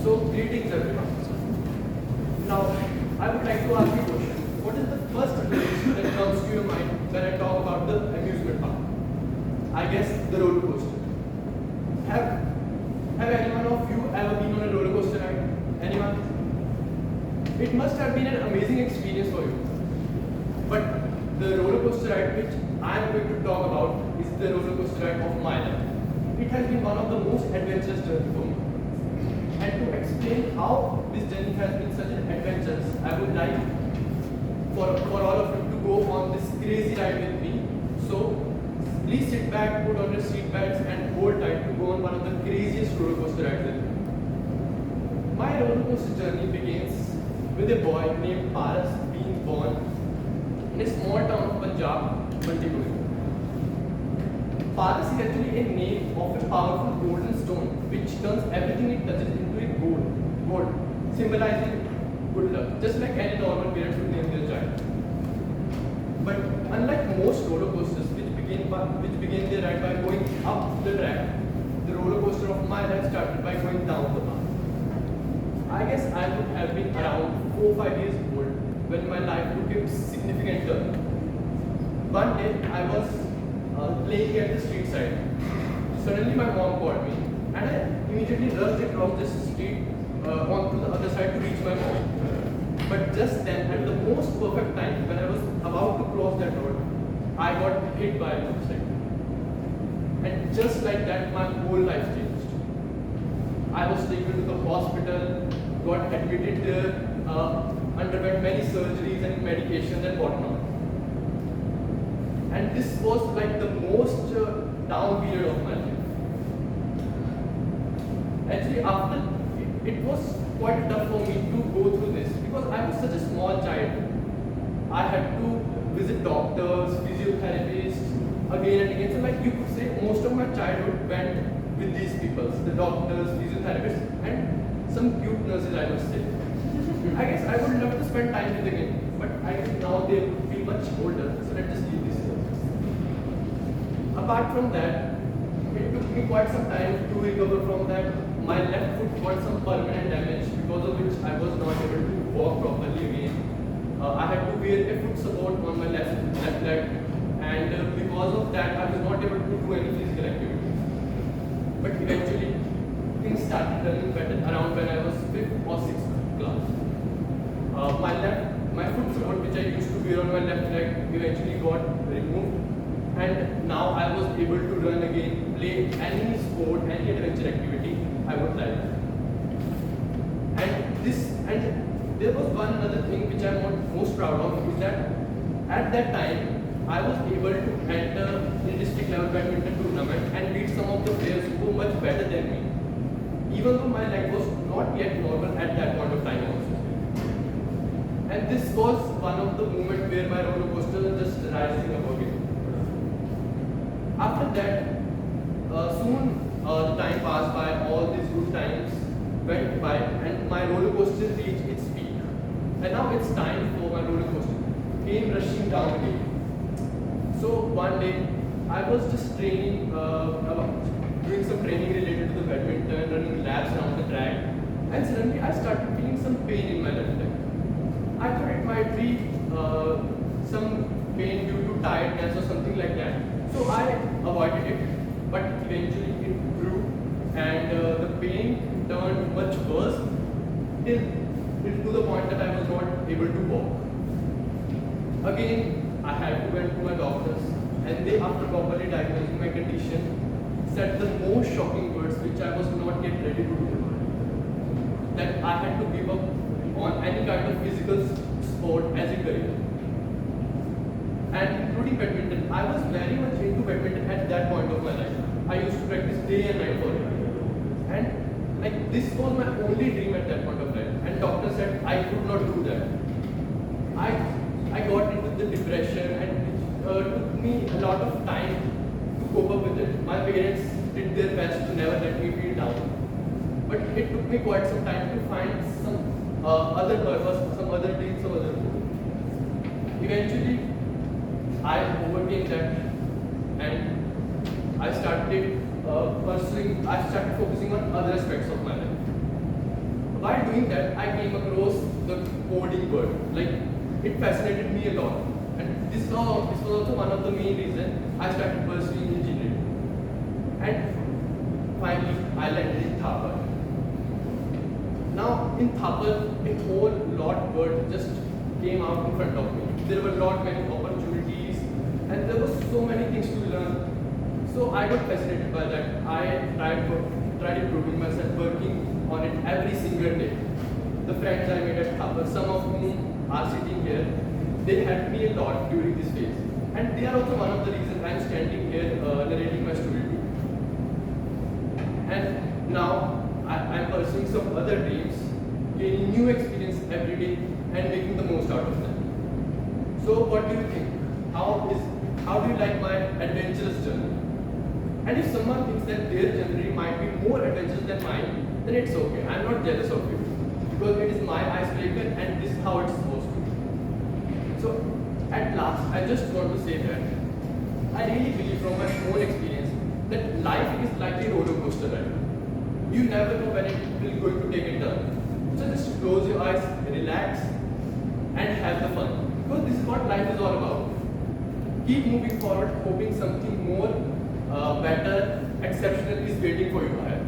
So, greetings everyone. Now, I would like to ask you a question. What is the first image that comes to your mind when I talk about the amusement park? I guess the roller coaster. Have any one of you ever been on a roller coaster ride? Anyone? It must have been an amazing experience for you. But the roller coaster ride which I am going to talk about is the roller coaster ride of my life. It has been one of the most adventurous journeys for me. And to explain how this journey has been such an adventure, I would like for all of you to go on this crazy ride with me. So please sit back, put on your seat belts and hold tight to go on one of the craziest roller coaster rides with me. My roller coaster journey begins with a boy named Paras being born in a small town of Punjab, Chandigarh. Paras is actually a name of a powerful golden stone which turns everything it touches into a gold, symbolizing good luck, just like any normal parents would name their child. But unlike most roller coasters which begin their ride by going up the track, the roller coaster of my life started by going down the path. I guess I would have been around 4 or 5 years old when my life took a significant turn. One day I was playing at the street side. Suddenly my mom called me and I immediately rushed across the street onto the other side to reach my mom. But just then, at the most perfect time, when I was about to cross that road, I got hit by a motorcycle. And just like that, my whole life changed. I was taken to the hospital, got admitted there, underwent many surgeries and medications and whatnot. And this was like the most down period of my life. Actually, after it was quite tough for me to go through this because I was such a small child. I had to visit doctors, physiotherapists again and again. So like you could say most of my childhood went with these people, the doctors, physiotherapists and some cute nurses I must say. I guess I would love to spend time with them again, but I guess now they feel much older, so let's just leave this here. Apart from that, it took me quite some time to recover from that. My left foot got some permanent damage because of which I was not able to walk properly again. I had to wear a foot support on my left leg and because of that I was not able to do any physical activity. But eventually things started turning better around when I was 5th or 6th class. My foot support which I used to wear on my left leg eventually got removed and now I was able to run again, play any sport, any adventure activity I would like. And there was one another thing which I'm most proud of is that at that time I was able to enter the district level badminton tournament and beat some of the players who were much better than me, even though my leg was not yet normal at that point of time also. And this was one of the moments where my roller coaster was just rising up again. After that, soon the time passed by, all these good times went by and my roller coaster reached its peak. And now it's time for my roller coaster came rushing down again. So one day, I was just training, doing some training related to the badminton, running laps around the track and suddenly I started feeling some pain in my left leg. I thought it might be some pain due to tiredness or something like that. So I avoided it, but eventually it grew and the pain turned much worse till to the point that I was not able to walk. Again, I had to went to my doctors and they, after properly diagnosing my condition, said the most shocking words which I was not yet ready to do. That I had to give up on any kind of physical sport as a career. And including badminton, I was very much into badminton at that point of my life. I used to practice day and night for it. And like this was my only dream at that point of time. And doctor said I could not do that. I got into the depression and it took me a lot of time to cope up with it. My parents did their best to never let me feel down. But it took me quite some time to find some other purpose, some other dreams, some other goal. Eventually, I overcame that and I started focusing on other aspects of my life. while doing that, I came across the coding word. Like, it fascinated me a lot. And this was also one of the main reasons I started pursuing engineering. And finally, I landed in Thapar. Now, in Thapar, a whole lot word just came out in front of me. There were many opportunities, and there were so many things to learn. So I got fascinated by that. I tried improving myself, working on it every single day. The friends I made at Thapar, some of whom are sitting here, they helped me a lot during this phase. And they are also one of the reasons I'm standing here narrating my story to you. And now I'm pursuing some other dreams, gaining new experience every day and making the most out of them. So what do you think? How do you like my adventurous journey? And if someone thinks that their journey might be more adventurous than mine, then it's okay. I'm not jealous of you, because it is my icebreaker and this is how it's supposed to be. So at last, I just want to say that I really believe from my own experience that life is like a roller coaster ride. You never know when it will going to take a turn. So just close your eyes, relax, and have the fun. Because this is what life is all about. Keep moving forward, hoping something more better, exceptional is waiting for you ahead.